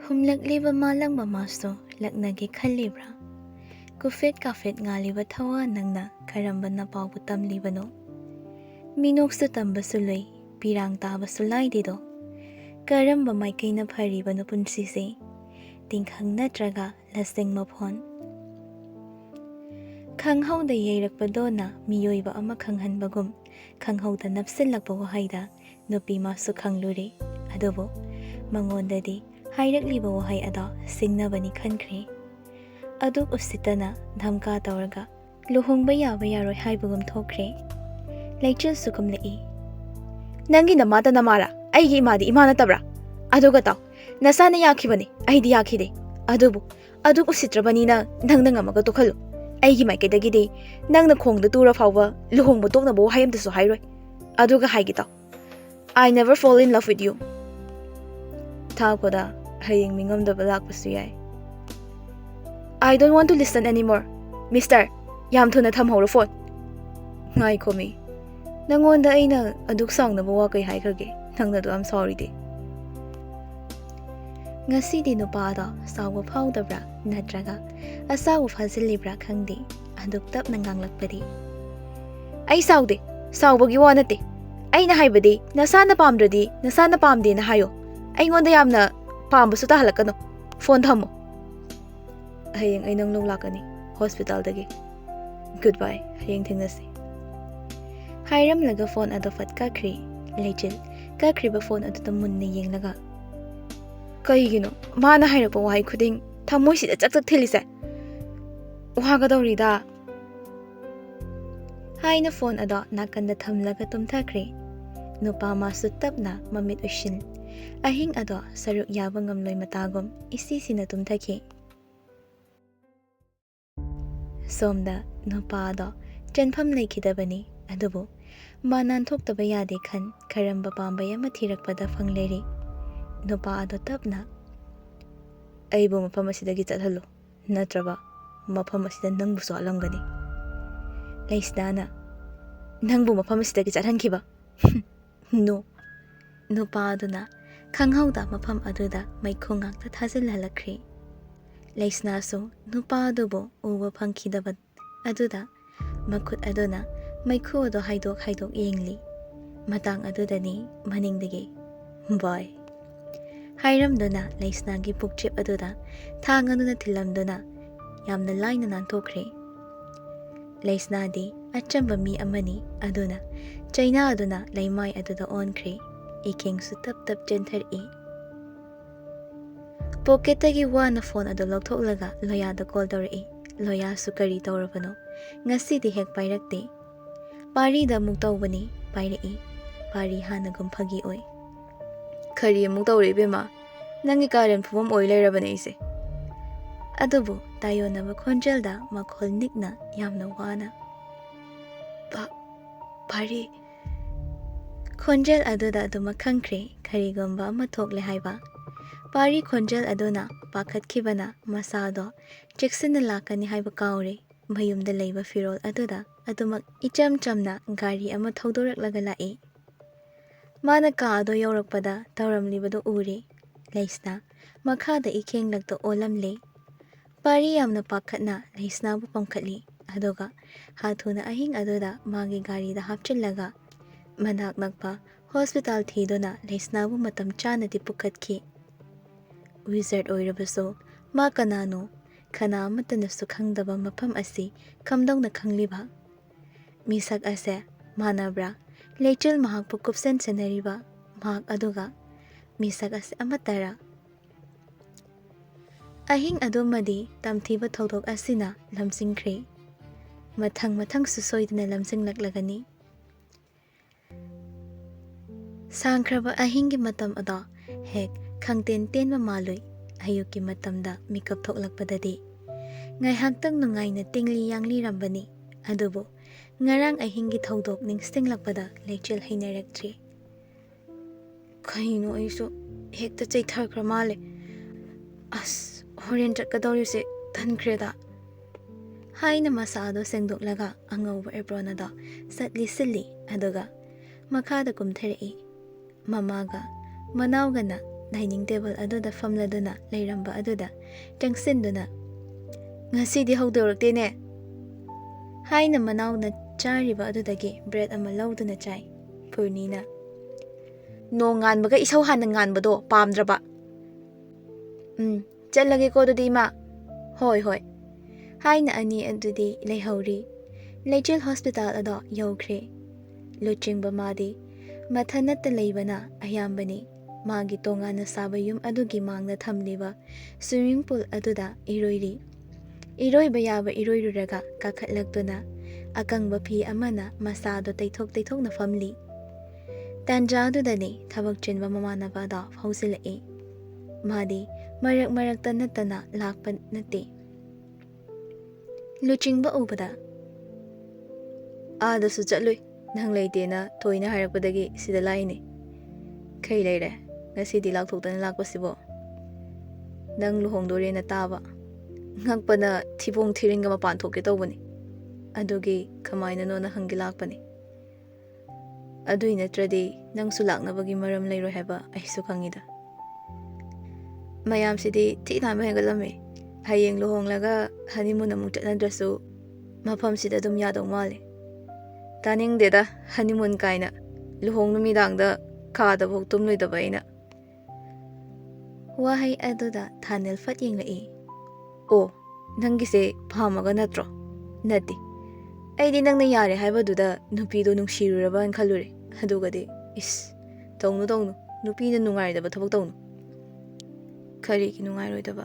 Humlagliba malang mamaso laknagi khalibra. Kufet kafet ngaliba thawa nangna karamba na pawbu tamlibano. Minoksu tamba sulay, pirang taba sulay dido. Karamba maikay na paribano punsisi. Tingkhang natraga lasing maphon. Khanghaw da yairakpado na miyoiba ama khanghanbagum. Khanghaw da napsilakpa wahayda nupi masu khangluri. Adobo, mangondadi hairakliba wahay ada singnabani khankri. Aduk usitana dhamka tawarga luhongba yaba yaroi haibagum thokre. Laichil sukum lai. Nangi namata namara, aigi imadi imana tabra. Aduga taw, nasana yakhibani, aidi yakhide. Adubu, aduk usitrabani na nangna ngamaga tokhalu. Aigi maikidagidi, nangna khongda tura fawwa luhongba toknaba wahayamtasu hairoi. Aduga haigi taw. I never fall in love with you. Thakoda hayeng mingamdaba lakpasu yai. I don't want to listen anymore. Mister, yam thuna thamhoro phone. Ngai komi. Nangonda aina aduk saungnaba wa kai haikrage. Nangna do I'm sorry de. Ngasidi nupada sawa phawdabra natraga asawa phazilibra khangdi aduk tap nanganglakpadi. Ai saude, saubagi wa nate. Aina haibadi nasana pamdradi nasana pamde na hayo. Aingonda yamna pambasu tahalakano. Phone thamo. Hayeng ay nang lakani hospital dagi. Goodbye. Hayeng thingnasi. Hairam laga phone ado fat kakri. Lejil kakri ba phone ado tamun ni yeng laga. Kaigino mana hairapa wahay khuding thamoi sida chak thilise. Waga dawrida. Haina phone ado nakanda thamlaga tumthakri. Nupa masu tapna mamit ushin. Ahing ado saruk yaba ngamloy matagom isisina tumthaki. Somda nupa ado chanpham laikidabani adubu manan thoktaba yade khan karamba pambay ama thirakpada phangleri. Nupa ado tapna aibu mafam asidagi chathallo natraba mafam asida nangbu so alamgani. Laisdana nangbu mafam asidagi chathankiba. No. Nupa aduna khanghawda mafam aduda maikho ngakta thazil halakri. Laisna so nupa adubo uwa phangkhidabat aduda makhut aduna maikho ado haidok yengli. Matang adudani maningdagi. Bye. Hairamduna laisnagi pukchip aduda thangaduna thilamduna yamna laina nantokre. Laisnadi achamba mi amani aduna China aduna laimai aduda onkre. Iking su tap jenthar i. Pocketagi wana phone ado logthoklaga loya da call dawri. Loya su kari tawrabano. Ngasidi hek pairakte. Pari da muk tawbani pairi. Pari hana gumphagi oi. Kari amuk tawri bema. Nangi karen phubam oi lairabane ise. Adubu tayonaba khonjelda makhol nikna yamna wana. Pari. Khonjel aduda aduma khangkre karigomba ama thokle haiba. Pari khonjel aduna pakhatkibana masado cheksina lakani haiba kaure. Mayumda leiba firol aduda adumak icham chamna gari ama thaudoraklaga lai. Mana ka ado yaurakpada tawramlibado uri. Laisna makhada ikhenglakta olamle. Pari yamna pakhatna laisna bu pamkhatli. Adoga hathuna ahing aduda magi gari da hapchillaga. Manak nakpa hospital thidona laisnabu matam chana di pukhatki. Wizard oirabaso ma kanano khana amatta nasu khangdaba mafam asi kamdongna khangliba. Misak ase manabra leichil mahak pukupsen senariba mahak aduga misak ase amatara. Ahing adumadi tamthiba thodok asina lamsingkre. Mathang susoidna lamsinglagani. Sangkraba ahingi matam ado hek khangten tenma malui ayuki matamda mikap thoklakpadadi ngai haktang nungaina tingli yangli rambani adubo ngarang ahingi thodok ningstinglakpada lechel hainarektri. Kaino aiso hekta chaithakra male. As horen chatkadawrise thankreda. Haina masado sengdoklaga angawba ebronada satli silli aduga makhada kumthari. Mamaga manawgana dining table ꯑꯗꯨꯗ ꯐꯝꯂꯗꯨꯅ ꯂꯩꯔꯝꯕ ꯑꯗꯨꯗ ꯆꯪꯁꯤꯟꯗꯨꯅ "ꯉꯁꯤꯗꯤ ꯍꯧꯗꯣꯔꯛꯇꯦꯅꯦ" ꯍꯥꯏꯅ ꯃꯅꯥꯎꯅ ꯆꯥꯔꯤꯕ ꯑꯗꯨꯗꯒꯤ bread ꯑꯃ ꯂꯧꯗꯨꯅ ꯆꯥꯏ꯫ ꯄꯨꯔꯅꯤꯅ "ꯅꯣꯡ ꯉꯥꯟꯕꯒ ꯏꯁꯧ ꯍꯥꯟꯅ ꯉꯥꯟꯕꯗꯣ ꯄꯥꯝꯗ꯭ꯔꯕ?" "ꯆꯠꯂꯒꯦꯀꯣ ꯑꯗꯨꯗꯤ ꯏꯃꯥ." "ꯍꯣꯏ ꯍꯣꯏ" ꯍꯥꯏꯅ ꯑꯅꯤ ꯑꯗꯨꯗꯤ ꯂꯩꯍꯧꯔꯤ꯫ ꯂꯩꯆꯤꯜ ꯍꯣꯁꯄꯤꯇꯥꯜ ꯑꯗꯣ ꯌꯧꯈ꯭ꯔꯦ꯫ ꯂꯨꯆꯤꯡꯕ ꯃꯥꯗꯤ ꯃꯊꯟꯇ ꯂꯩꯕꯅ ꯑꯌꯥꯝꯕꯅꯤ꯫ ꯃꯥꯒꯤ ꯇꯣꯉꯥꯟꯅ ꯁꯥꯕ ꯌꯨꯝ ꯑꯗꯨꯒꯤ ꯃꯥꯡꯗ ꯊꯝꯂꯤꯕ ꯁ꯭ꯋꯤꯃꯤꯡ ꯄꯨꯜ ꯑꯗꯨꯗ ꯏꯔꯣꯏꯔꯤ꯫ ꯏꯔꯣꯏꯕ ꯌꯥꯕ ꯏꯔꯣꯏꯔꯨꯔꯒ ꯀꯥꯈꯠꯂꯛꯇꯨꯅ ꯑꯀꯪꯕ ꯐꯤ ꯑꯃꯅ ꯃꯁꯥꯗꯣ ꯇꯩꯊꯣꯛꯅ ꯐꯝꯂꯤ꯫ ꯇꯥꯟꯖꯥꯗꯨꯗꯅꯤ ꯊꯕꯛ ꯆꯤꯟꯕ ꯃꯃꯥꯟꯅꯕꯗꯣ ꯍꯧꯖꯤꯜꯂꯛꯏ꯫ ꯃꯥꯗꯤ ꯃꯔꯛꯇ ꯅꯠꯇꯅ ꯂꯥꯛꯄ ꯅꯠꯇꯦ꯫ ꯂꯨꯆꯤꯡꯕ ꯎꯕꯗ "ꯑꯥꯗꯁꯨ ꯆꯠꯂꯨꯏ, ꯅꯪ ꯂꯩꯇꯦꯅ ꯊꯣꯏꯅ ꯍꯥꯏꯔꯛꯄꯗꯒꯤ ꯁꯤꯗ ꯂꯥꯛꯏꯅꯦ꯫ ꯀꯩ ꯂꯩꯔꯦ ꯉꯁꯤꯗꯤ ꯂꯥꯛꯊꯣꯛꯇꯅ ꯂꯥꯛꯄꯁꯤꯕꯣ?" "ꯅꯪ ꯂꯨꯍꯣꯡꯗꯣꯔꯦꯅ ꯇꯥꯕ, ꯉꯛꯄꯅ ꯊꯤꯕꯣꯡ ꯊꯤꯔꯤꯡꯒ ꯃꯄꯥꯟ ꯊꯣꯛꯀꯦ ꯇꯧꯕꯅꯤ, ꯑꯗꯨꯒꯤ ꯀꯃꯥꯏꯅꯅꯣꯅ ꯍꯪꯒꯦ ꯂꯥꯛꯄꯅꯤ꯫ ꯑꯗꯨꯏ ꯅꯠꯇ꯭ꯔꯗꯤ ꯅꯪꯁꯨ ꯂꯥꯛꯅꯕꯒꯤ ꯃꯔꯝ ꯂꯩꯔꯣꯏ ꯍꯥꯏꯕ ꯑꯩꯁꯨ ꯈꯪꯉꯤꯗ꯫ ꯃꯌꯥꯝꯁꯤꯗꯤ ꯊꯤ ꯇꯥꯟꯕ ꯍꯦꯟꯒꯠꯂꯝꯃꯦ, ꯍꯌꯦꯡ ꯂꯨꯍꯣꯡꯂꯒ ꯍꯅꯤꯃꯨꯟ ꯑꯃꯨꯛ ꯆꯠꯅꯗ꯭ꯔꯁꯨ ꯃꯐꯝꯁꯤꯗ ꯑꯗꯨꯝ ꯌꯥꯗꯧ ꯃꯥꯜꯂꯦ꯫ ꯇꯥꯅꯤꯡꯗꯦꯗ ꯍꯅꯤꯃꯨꯟ ꯀꯥꯏꯅ, ꯂꯨꯍꯣꯡ ꯅꯨꯃꯤꯗꯥꯡꯗ ꯀꯥꯗꯐꯥꯎ ꯇꯨꯝꯂꯣꯏꯗꯕ ꯑꯩꯅ." ꯋꯥꯍꯩ ꯑꯗꯨꯗ ꯊꯥꯅꯦꯜ ꯐꯠ ꯌꯦꯡꯂꯛꯏ꯫ "ꯑꯣ, ꯅꯪꯒꯤꯁꯦ ꯄꯥꯝꯃꯒ ꯅꯠꯇ꯭ꯔꯣ?" "ꯅꯠꯇꯦ, ꯑꯩꯗꯤ ꯅꯪꯅ ꯌꯥꯔꯦ ꯍꯥꯏꯕꯗꯨꯗ ꯅꯨꯄꯤꯗꯣ ꯅꯨꯡꯁꯤꯔꯨꯔꯕꯅ ꯈꯜꯂꯨꯔꯦ, ꯑꯗꯨꯒꯗꯤ ꯏꯁ ꯇꯧꯅꯨ ꯅꯨꯄꯤꯅ ꯅꯨꯡꯉꯥꯏꯔꯣꯏꯗꯕ ꯊꯕꯛ ꯇꯧꯅꯨ." "ꯀꯔꯤꯒꯤ ꯅꯨꯡꯉꯥꯏꯔꯣꯏꯗꯕ?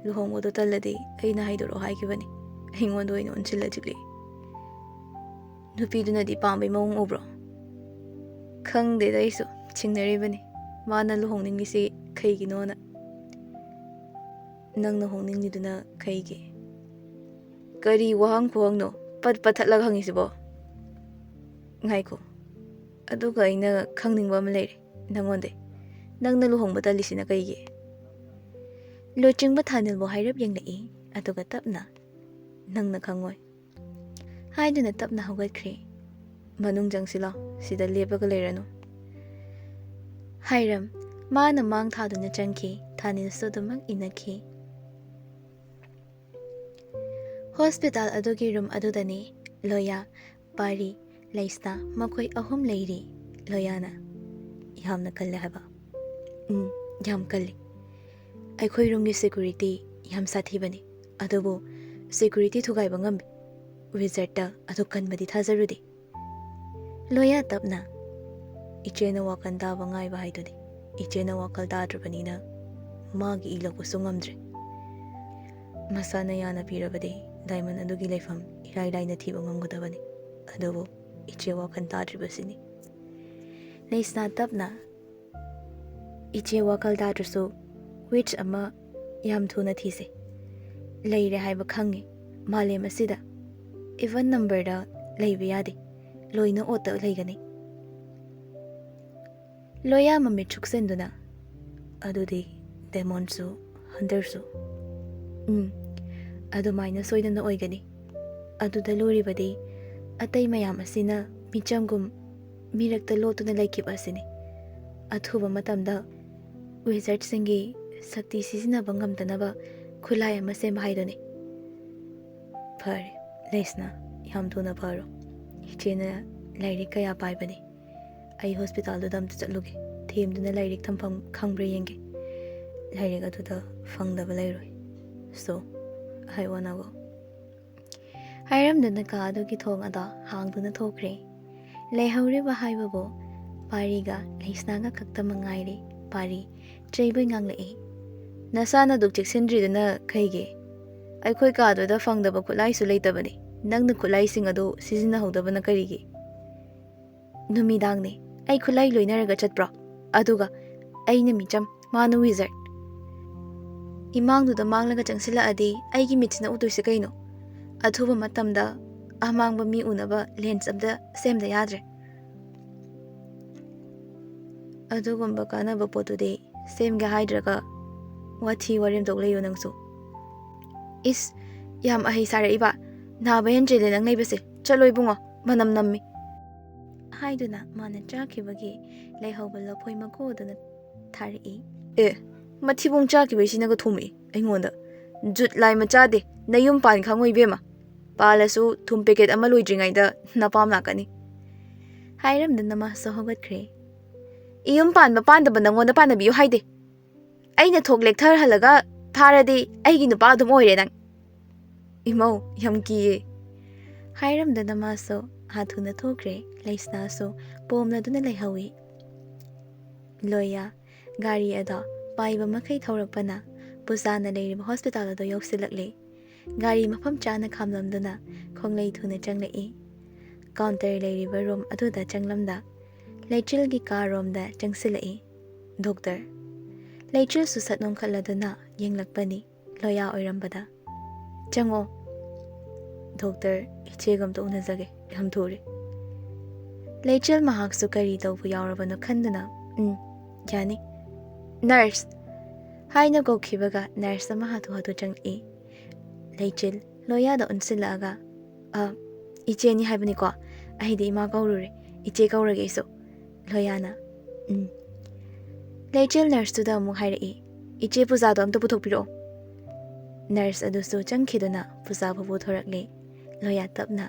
ꯂꯨꯍꯣꯡꯕꯗꯣ ꯇꯜꯂꯗꯤ ꯑꯩꯅ ꯍꯥꯏꯗꯣꯔꯛꯑꯣ ꯍꯥꯏꯈꯤꯕꯅꯤ, ꯑꯩꯉꯣꯟꯗ ꯑꯣꯏꯅ ꯑꯣꯟꯁꯤꯜꯂ ꯆꯤꯛꯂꯛꯏ." "ꯅꯨꯄꯤꯗꯨꯅꯗꯤ ꯄꯥꯝꯕꯩ ꯃꯑꯣꯡ ꯎꯕ꯭ꯔꯣ?" "ꯈꯪꯗꯦꯗ ꯑꯩꯁꯨ, ꯆꯤꯡꯅꯔꯤꯕꯅꯤ ꯃꯥꯅ ꯂꯨꯍꯣꯡꯅꯤꯡꯉꯤꯁꯤ ꯀꯩꯒꯤꯅꯣꯅ." "ꯅꯪꯅ ꯍꯣꯡꯅꯤꯡꯂꯤꯗꯨꯅ ꯀꯩꯒꯤ?" "ꯀꯔꯤ ꯋꯥꯍꯪ ꯈꯨꯍꯪꯅꯣ ꯄꯠ ꯊꯠꯂꯒ ꯍꯪꯉꯤꯁꯤꯕꯣ?" "ꯉꯥꯏꯈꯣ, ꯑꯗꯨꯒ ꯑꯩꯅ ꯈꯪꯅꯤꯡꯕ ꯑꯃ ꯂꯩꯔꯦ ꯅꯪꯉꯣꯟꯗꯩ, ꯅꯪꯅ ꯂꯨꯍꯣꯡꯕ ꯇꯜꯂꯤꯁꯤꯅ ꯀꯩꯒꯤ?" ꯂꯨꯆꯤꯡꯕ ꯊꯥꯅꯦꯜꯕꯨ ꯍꯥꯏꯔꯞ ꯌꯦꯡꯂꯛꯏ, ꯑꯗꯨꯒ ꯇꯞꯅ "ꯅꯪꯅ ꯈꯪꯉꯣꯏ" ꯍꯥꯏꯗꯨꯅ ꯇꯞꯅ ꯍꯧꯒꯠꯈ꯭ꯔꯦ꯫ "ꯃꯅꯨꯡ ꯆꯪꯁꯤꯜꯂꯣ, ꯁꯤꯗ ꯂꯦꯞꯄꯒ ꯂꯩꯔꯅꯨ." ꯍꯥꯏꯔꯝ ꯃꯥꯅ ꯃꯥꯡ ꯊꯥꯗꯨꯅ ꯆꯪꯈꯤ꯫ ꯊꯥꯅꯦꯜꯁꯨ ꯑꯗꯨꯃꯛ ꯏꯟꯅꯈꯤ꯫ ꯍꯣꯁꯄꯤꯇꯥꯜ ꯑꯗꯨꯒꯤ ꯔꯨꯝ ꯑꯗꯨꯗꯅꯤ ꯂꯣꯌꯥ, ꯄꯥꯔꯤ, ꯂꯩꯁꯅꯥ ꯃꯈꯣꯏ ꯑꯍꯨꯝ ꯂꯩꯔꯤ꯫ ꯂꯣꯌꯥꯅ "ꯌꯥꯝꯅ ꯀꯜꯂꯦ ꯍꯥꯏꯕ?" "ꯌꯥꯝ ꯀꯜꯂꯤ꯫ ꯑꯩꯈꯣꯏ ꯔꯨꯝꯒꯤ ꯁꯦꯀꯨꯔꯤꯇꯤ ꯌꯥꯝ ꯁꯥꯊꯤꯕꯅꯤ, ꯑꯗꯨꯕꯨ ꯁꯦꯀꯨꯔꯤꯇꯤ ꯊꯨꯒꯥꯏꯕ ꯉꯝꯃꯤ, ꯋꯤꯖꯥꯔꯗꯇ ꯑꯗꯨꯛ ꯀꯟꯕꯗꯤ ꯊꯥꯖꯔꯨꯗꯦ." ꯂꯣꯌꯥ ꯇꯞꯅ "ꯏꯆꯦꯅ ꯋꯥꯈꯜ ꯇꯥꯕ ꯉꯥꯏꯕ ꯍꯥꯏꯗꯨꯅꯤ, ꯏꯆꯦꯅ ꯋꯥꯈꯜ ꯇꯥꯗ꯭ꯔꯕꯅꯤꯅ ꯃꯥꯒꯤ ꯏꯂꯛꯄꯁꯨ ꯉꯝꯗ꯭ꯔꯦ꯫ ꯃꯁꯥꯅ ꯌꯥꯅ ꯄꯤꯔꯕꯗꯤ ꯗꯥꯏꯃꯟ ꯑꯗꯨꯒꯤ ꯂꯩꯐꯝ ꯏꯔꯥꯏ ꯂꯥꯏꯅ ꯊꯤꯕ ꯉꯝꯒꯗꯕꯅꯤ, ꯑꯗꯨꯕꯨ ꯏꯆꯦ ꯋꯥꯈꯜ ꯇꯥꯗ꯭ꯔꯤꯕꯁꯤꯅꯤ." ꯂꯩꯁꯅꯥ ꯇꯞꯅ "ꯏꯆꯦ ꯋꯥꯈꯜ ꯇꯥꯗ꯭ꯔꯁꯨ ꯋꯤꯆ ꯑꯃ ꯌꯥꯝ ꯊꯨꯅ ꯊꯤꯁꯦ꯫ ꯂꯩꯔꯦ ꯍꯥꯏꯕ ꯈꯪꯉꯤ, ꯃꯥꯂꯦꯝ ꯑꯁꯤꯗ ꯏꯚꯟ ꯅꯝꯕꯔꯗ ꯂꯩꯕ ꯌꯥꯗꯦ, ꯂꯣꯏꯅ ꯑꯣꯠꯇ ꯂꯩꯒꯅꯤ." ꯂꯣꯌꯥ ꯃꯃꯤꯠ ꯁꯨꯛꯆꯤꯟꯗꯨꯅ "ꯑꯗꯨꯗꯤ ꯗꯦꯃꯣꯟꯁꯨ ꯍꯟꯇꯔꯁꯨ?" "ꯑꯗꯨꯃꯥꯏꯅ ꯁꯣꯏꯗꯅ ꯑꯣꯏꯒꯅꯤ꯫ ꯑꯗꯨꯗ ꯂꯨꯔꯤꯕꯗꯤ ꯑꯇꯩ ꯃꯌꯥꯝ ꯑꯁꯤꯅ ꯃꯤꯆꯝꯒꯨꯝ ꯃꯤꯔꯛꯇ ꯂꯣꯠꯇꯨꯅ ꯂꯩꯈꯤꯕ ꯑꯁꯤꯅꯤ꯫ ꯑꯊꯨꯕ ꯃꯇꯝꯗ ꯋꯤꯖꯥꯔꯗꯁꯤꯡꯒꯤ ꯁꯛꯇꯤ ꯁꯤꯖꯤꯟꯅꯕ ꯉꯝꯗꯅꯕ ꯈꯨꯠꯂꯥꯏ ꯑꯃ ꯁꯦꯝꯕ ꯍꯥꯏꯗꯨꯅꯤ." "ꯐꯔꯦ ꯂꯩꯁꯅꯥ, ꯌꯥꯝ ꯊꯨꯅ ꯐꯔꯣ꯫ ꯏꯆꯦꯅ ꯂꯥꯏꯔꯤꯛ ꯀꯌꯥ ꯄꯥꯏꯕꯅꯤ, ꯑꯩ ꯍꯣꯁꯄꯤꯇꯥꯜꯗꯨꯗ ꯑꯝꯇ ꯆꯠꯂꯨꯒꯦ, ꯊꯦꯝꯗꯨꯅ ꯂꯥꯏꯔꯤꯛ ꯊꯝꯐꯝ ꯈꯪꯕ꯭ꯔꯥ ꯌꯦꯡꯒꯦ꯫ ꯂꯥꯏꯔꯤꯛ ꯑꯗꯨꯗ ꯐꯪꯗꯕ ꯂꯩꯔꯣꯏ. So, I wanna go." ꯍꯥꯏꯔꯝꯗꯨꯅ ꯀꯥ ꯑꯗꯨꯒꯤ ꯊꯣꯡ ꯑꯗꯣ ꯍꯥꯡꯗꯨꯅ ꯊꯣꯛꯈ꯭ꯔꯦ꯫ ꯂꯩꯍꯧꯔꯤꯕ ꯍꯥꯏꯕꯕꯨ ꯄꯥꯔꯤꯒ ꯂꯩꯁꯅꯥꯒ ꯈꯛꯇꯃꯛ ꯉꯥꯏꯔꯦ꯫ ꯄꯥꯔꯤ ꯆꯩꯕꯣꯏ ꯉꯥꯡꯂꯛꯏ꯫ "ꯅꯁꯥꯅ ꯗꯨꯛ ꯆꯦꯛꯁꯤꯟꯗ꯭ꯔꯤꯗꯨꯅ ꯀꯩꯒꯤ? ꯑꯩꯈꯣꯏ ꯀꯥꯗꯨꯗ ꯐꯪꯗꯕ ꯈꯨꯠꯂꯥꯏꯁꯨ ꯂꯩꯇꯕꯅꯤ, ꯅꯪꯅ ꯈꯨꯠꯂꯥꯏꯁꯤꯡ ꯑꯗꯨ ꯁꯤꯖꯤꯟꯅꯍꯧꯗꯕꯅ ꯀꯔꯤꯒꯤ?" "ꯅꯨꯃꯤꯗꯥꯡꯅꯦ, ꯑꯩ ꯈꯨꯠꯂꯥꯏ ꯂꯣꯏꯅꯔꯒ ꯆꯠꯄ꯭ꯔꯣ? ꯑꯗꯨꯒ ꯑꯩꯅ ꯃꯤꯆꯝ, ꯃꯥꯅ ꯋꯤꯖꯥꯔꯗ. ꯏꯃꯥꯡꯗꯨꯗ ꯃꯥꯡꯂꯒ ꯆꯪꯁꯤꯜꯂꯛꯑꯗꯤ ꯑꯩꯒꯤ ꯃꯤꯠꯁꯤꯅ ꯎꯗꯣꯏꯁꯦ ꯀꯩꯅꯣ? ꯑꯊꯨꯕ ꯃꯇꯝꯗ ꯑꯃꯥꯡꯕ ꯃꯤ ꯎꯅꯕ ꯂꯦꯟꯁ ꯑꯝꯇ ꯁꯦꯝꯗ ꯌꯥꯗ꯭ꯔꯦ." "ꯑꯗꯨꯒꯨꯝꯕ ꯀꯥꯟꯅꯕ ꯄꯣꯠꯇꯨꯗꯤ ꯁꯦꯝꯒꯦ ꯍꯥꯏꯗ꯭ꯔꯒ ꯋꯥꯊꯤ ꯋꯥꯔꯦꯝ ꯇꯧ ꯂꯩꯌꯣ ꯅꯪꯁꯨ." "ꯏꯁ, ꯌꯥꯝ ꯑꯍꯩ ꯁꯥꯔꯛꯏꯕ, ꯅꯥꯕ ꯍꯦꯟꯖꯤꯜꯂꯦ ꯅꯪ ꯂꯩꯕꯁꯦ, ꯆꯠꯂꯣ ꯏꯕꯨꯡꯉꯣ, ꯃꯅꯝ ꯅꯝꯃꯤ." ꯍꯥꯏꯗꯨꯅ ꯃꯥꯅ ꯆꯥꯈꯤꯕꯒꯤ ꯂꯩꯍꯧꯕ ꯂꯐꯣꯏ ꯃꯀꯨ ꯑꯗꯨꯅ ꯊꯥꯔꯛꯏ꯫ Mathibong chakibasinaga thumi aingonda jut lai machade nayum pan khangoi bema palasu thum packet ama loidringaida napam nakani hairamduna maso hogatkre. iyum pan mapandaba nangonda panabiyu haide aina thok lekthar halaga pharadi aigi nupa adum oire nang imau yam kiye hairamduna maso hathuna thokre leisna so pomna duna leihawi. Loya gari ada paiba makai thaurakpana puzana leiriba hospital ado yoksilakle. Gari mafam chana khamlamduna khonglei thuna changlei. Counter leiriba room aduda changlamda leichilgi car room da changsilai. Doctor leichil su satnom khaladuna yenglakpani loya oirambada. Chango Doctor ichegam to unazage yam thore. Leichil mahak su kari tawbu yaorabano khanduna yani nurse haina gokhibaga nurse ama hatu changi. Leichil loya da unsilaga iche ni haibani ko ahidi ima gaurure iche gaurage iso loyana Leichil nurse tu da mu hairi iche puza do amta puthokpiro. Nurse adusu changkhiduna puza phu thorakle. Loya tapna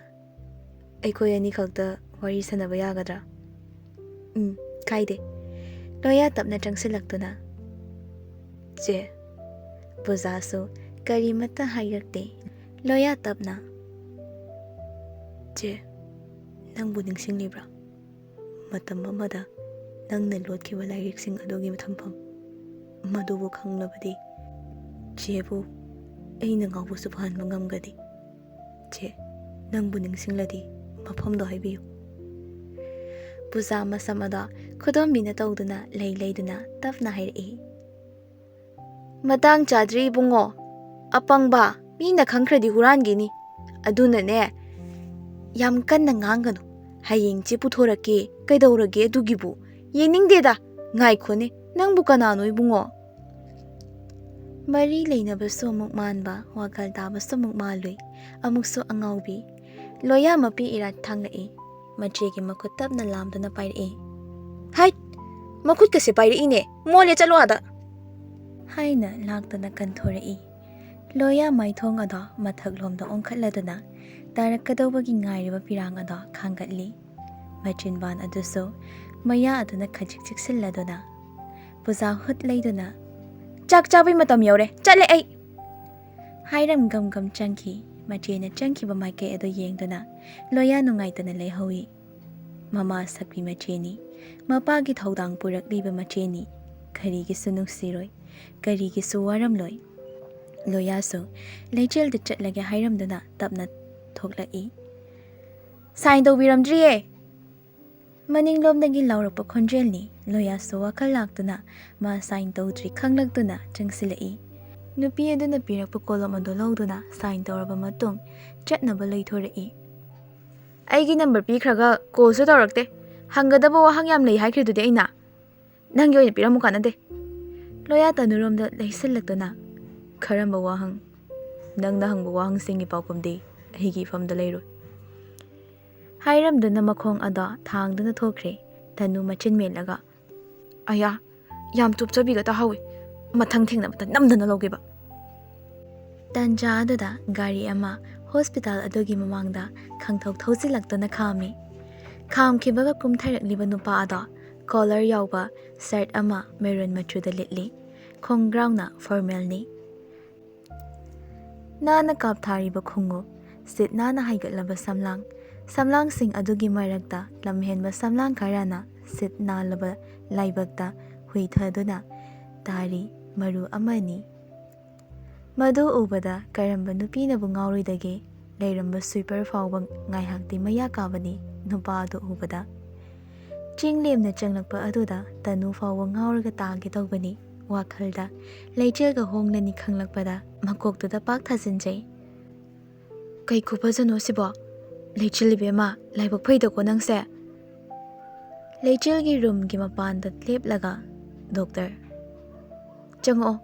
aikoi ani khakta wari sanaba yagadra kaide loya tapna changsilaktuna che puza su karimata hairakte. Loya tapna che nangbu ningsinglibra matam amada nangna lotkhiba lairiksing adogi thampham madubu khanglabadi chebu aina ngawbu su phan mangamgadi che nangbu ningsingladi mafamdo haibiyu. Puza masamada khodombina tawduna leiduna tapna hairi matang chadri bungo apangba mina khangkhradi hurangini aduna ne yam kanna nganganu hayeng che puthorake kaidawrage adugibu yeningdeda ngaikhone nangbu kanano ibungo. Mari leinabasu amuk manba wakal tabasu amuk malui amuksu angaubi. Loya mapi irat thanglai machegi makut tapna lamduna pairi hai makut kase pairi ne mole chalo ada haina laktana kanthorei. Loya maithong ada mathaklomda ongkhatladuna tarakadawbagi ngairiba pirang ada khangatli. Machinban aduso maya aduna khajik chiksilladuna puza hut leiduna chak chabai matam yore chale ai hairam gam changki machena changki ba maike ado yengduna loya nungaitana leihawi. Mama sakpi macheni mapagi thodang purakliba macheni karigi sunungsiroi karigi suwaramloi. Loya so leichel de chatlage hairamduna tapna thoklai sign tawbiramdriye maninglomdagi laurakpa khonjelni. Loya so wakhal laktuna ma sign tawdri khanglakduna changsilai. Nupi aduna pirakpa kolom ado lawduna sign tawraba matung chatnaba leithorei. Aigi number pikhraga call su tawrakte hangadaba wahang yam lei haikhridudi aina nangi oina piramu kanade. Loya tanuromda leisillatuna kharamba wahang nangna hangba wahang singi paukumdi ahigi famda leiroi. Hairamduna makhong ada thangduna thokre tanu machin melaga aya yam tupchabiga tahawi mathang thengnabata namdana logeba. Tanja aduda gari ama hospital adogi mamangda khangthok thausilaktuna khami. Khamkhibaga kumtharakliba nupa ada collar yauba shirt ama maroon machuda litli khongrauna formalni. Nana kapthariba khungu sit nana haigatlaba samlang sing adugi marakta lamhenba samlang karana sit nalaba laibakta huithaduna tari maru amani. Madu ubada karamba nupinabu ngauridage leiramba sweeper fawba ngaihakti maya kabani nupa adu ubada. Chinglemna changlakpa aduda tanu fawba ngauraga taage tawbani wakhalda leichilga honglani khanglakpada makoktuda pak thasinjai. Kai khupajano sibo leichilibema laibak phaidako nangse. Leichilgi room gi mapanda leplaga doctor chango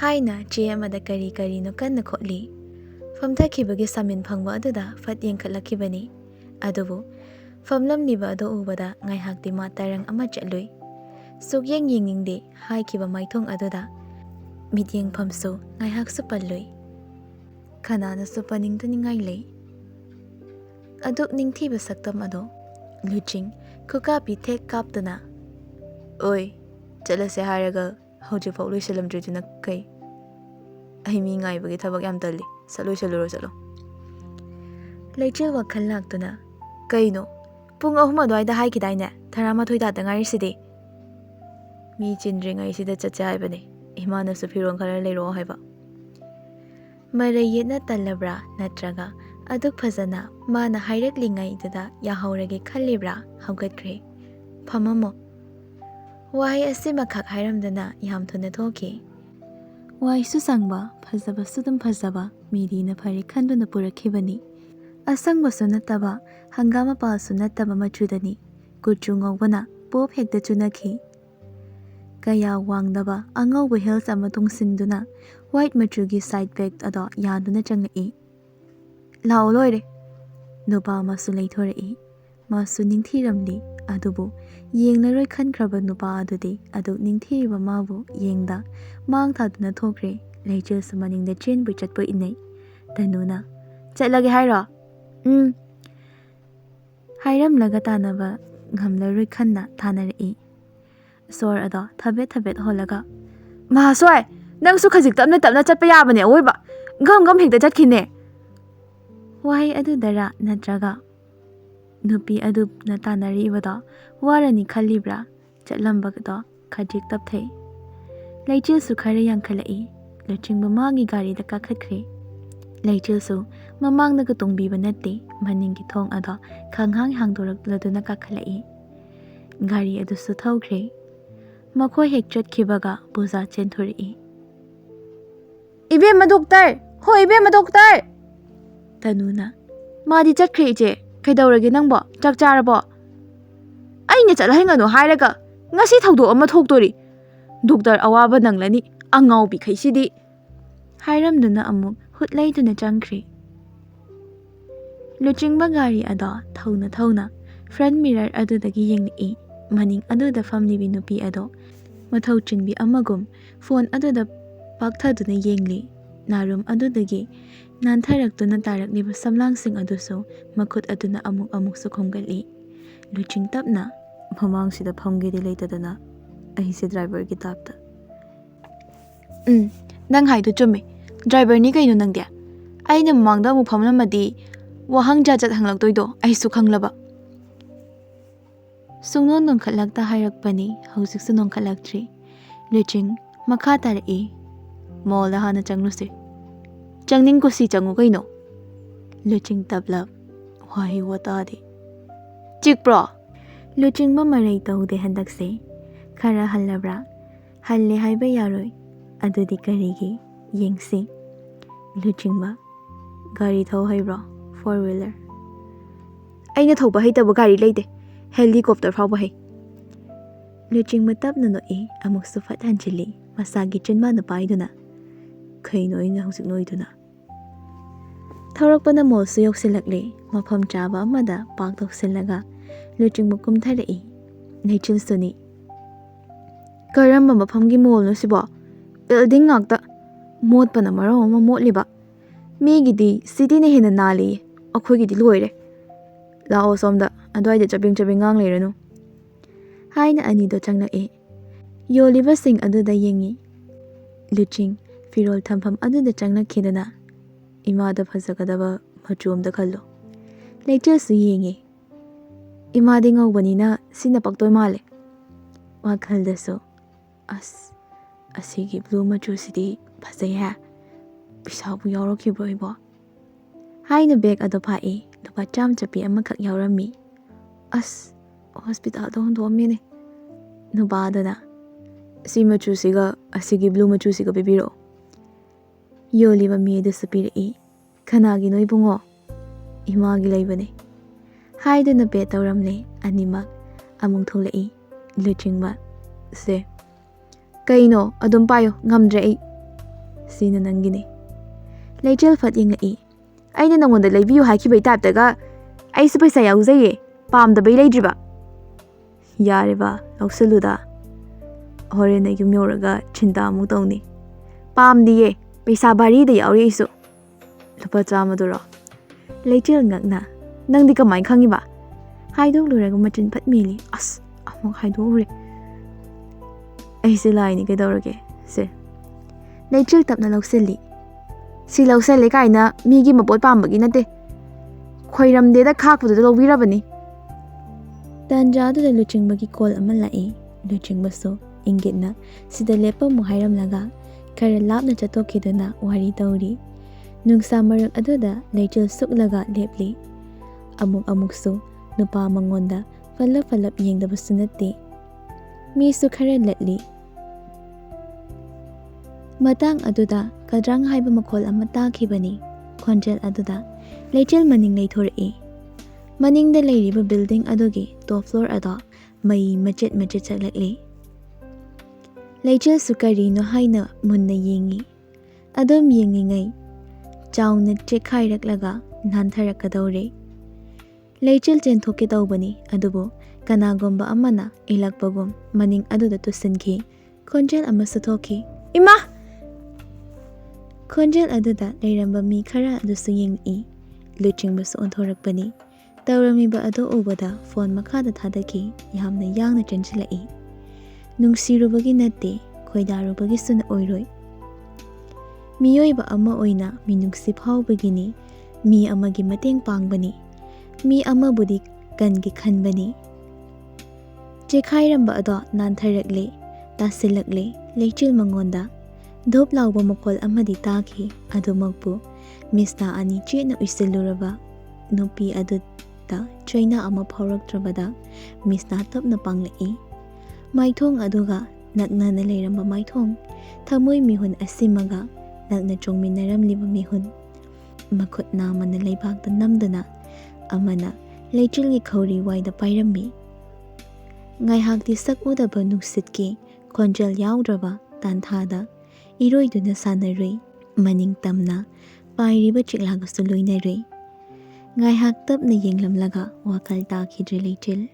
haina che amada kari no kanna khotli famthakhibagi samin phangba aduda fat sukyeng yengningde haikiba maithong aduda mityengphamsu ngaihaksu pallui khananasu paningtaningai lei aduk ningthiba saktam ado luching khukapi thek kaptuna oi chalase haraga hojik phau loisalamdriduna kai ai mi ngaibagi thabak yam talli saloi saluro chalo leichil wakhal laktuna kaino pung ahum adwaida haikidaine 12 ta ngarisidi mi chindringai sida chacha haibane imana su phiron khara leiro haiba marai yetna tallabra natraga aduk phajana mana hairaklingai dada yahaurage khallibra haugatkre phamamo wahai ase makhak hairamdana yam thuna thoki wai su sangba phajaba sudum phajaba mirina phari khanduna purakhibani asangba sunataba hangama pa sunataba machudani kuchungobana pop hekta chunakhi kaya wangdaba angauba hills ama tungsinduna white machugi side bag ado yaduna changai lao loire nupa masu leithorei masu ningthiramli adubu yenglaroi khankraba nupa adudi adu ningthiriba mabu yengda mang thaduna thokre leichil sumaningda chenbu chatpo inai tanuna chatlage hairo hairam laga tanaba ngamlaroi khanna thanarei sor ado thabet thabet holaga ma soi nang su khajik tapna tapna chatpa yabane oiba gam gam hekta chatkhine wahai adu dara natraga nupi adu na tanari ibada warani khalibra chatlambagdo khajik tapthai leichil su khare yankhalai lachingba magi gari da kakhatkre leichil su mamang na gutongbi banate maningi thong ado khanghang hangdorak laduna kakhalai gari adu su thaukhre makhoi hek chatkibaga puja chenthori ibema doctor hoi ibema doctor tanuna madi chatkhre je kaidawrage nangbo chak charabo aine chatla hengano hairaga ngasi thawdo ama thoktori doctor awaba nanglani angau bi khaisidi hairamduna amuk hutlaiduna changkhre luchingba gari ada thauna thauna front mirror adudagi yengni maning aduda famlibi nupi ado mathau chinbi amagum phone aduda pakthaduna yengli narum adudagi nantharakduna tarakliba samlangsing aduso makhut aduna amuk amuk su khomgali luching tapna mamang sida phamgidi leitadana ahise driver gi tapta nang haidu chumme driver ni kaino nangde aina mamangda mu phamlamadi wahang jajat hanglaktoido aisu khanglaba sungnon nongkhatlakta hairakpani hausiksu nongkhatlakthri luching makha tarai mall da hana changluse changning ko si changu kaino luching tablap wahi watade chikpro luching ma marai taude handakse khara hallabra halle haiba yaroi adudi karigi yengsi luching ba gari thau haibro 4-wheeler aina thoba haitaba gari leide helicopter fawba hai luching matapna no amuk su fathanchili masagi chenma na paiduna khaino ina husik noiduna thaurakpana mol su yoksilakle mafam chaba amada pak toksilaga luching mukum tharai naichil suni karamba mafamgi mol no sibo building ngakta motpana maro ma motliba megidi city ne hena nali akhogidi loire lao somda adwaida chabing ngang leiranu haina anido changlai yoliba sing aduda yengi luching firol thampham aduda changlakhidana imada phajagadaba machumda khallo leichil su yengi imadi ngaubanina sina paktoi male wakhaldaso asigi blue machu sidi phajai ha pisabu yaurokhibroi bo haina bag ado phai lupa cham chapi amakhak yaurami hospital do hondomine nubadana si machu siga asigi blue machu siga bibiro yoliba mi de sapiri khanagi noi bungo imagi leibane haidana be tawramle anima amung tholei luchingba se kaino adum payo ngamdre ai sina nangine leichel fat yengai aina nangonda leibiyu hakibai taptaga ai su paisa yauzaiye pamda bai leidriba yareba lausaluda Horena yum yoraga chinta amu tawni. Pamdiye, paisa bari da yauri isu. Lupa chama duro. Leichil ngakna, nang di kamay khangi ba? Haidok luraga machin pat mili. As, amok haidok ure. Ay sila ini kaidorage, se. Leichil tapna lausili. Si lausili kaina migi mapot pambagi nate. Khwairam deda khakpudu da lawirabani. Tanja da luching bagi call ama lai. Luching baso ingitna sida lepa mo hairam laga kara lapna chatokiduna wari tauri. Nungsa marag aduda Leichil suklaga lepli. Amuk-amukso nupa mangonda falap-falap yengdabasu nate. Misu khara latli. Matang aduda kadrang haiba makol ama takibani. Khonjel aduda Leichil maning leithori. Maning da leiriba building adugi top floor ado mai machet chaklakli. Leichil sukari no haina munna yengi. Adum yengi ngai. Chawna chekhailaklaga nantharakadore. Leichil chenthoke tawbani adubu kanagomba amana ilakpagum maning aduda tusinki. Khonjel ama suthoki. Ima! Khonjel aduda leiramba mi khara adusu yengi. Luching basu onthorakpani. Tawramiba ado ubada phone makada thadaki yamna yangna chanchilai. Nungsirubagi nate khoidarubagi suna oiroi. Miyoiba ama oina minungsi phawbagini mi amagi mateng pangbani. Mi ama budi kangi khanbani. Chekhairamba ado nantharakle tasilakle Leichil mangonda dhop lawba makol amadi taki adumakbu mista ani chena uisiluraba nupi aduda China ama phawraktrabada mista tapna panglai. Maithong aduga nakna na leiramba maithong thamoi mihun asimaga nakna chongminaramliba mihun makhut namana leibakta namdana amana Leichilgi khawri waida pairambi. Ngaihakti sak udaba nuksitki khonjel yaudraba tanthada iroiduna sanarui maning tamna pairiba chiklagasu loinarui. Ngaihak tapna yenglamlaga wakal takidre Leichil.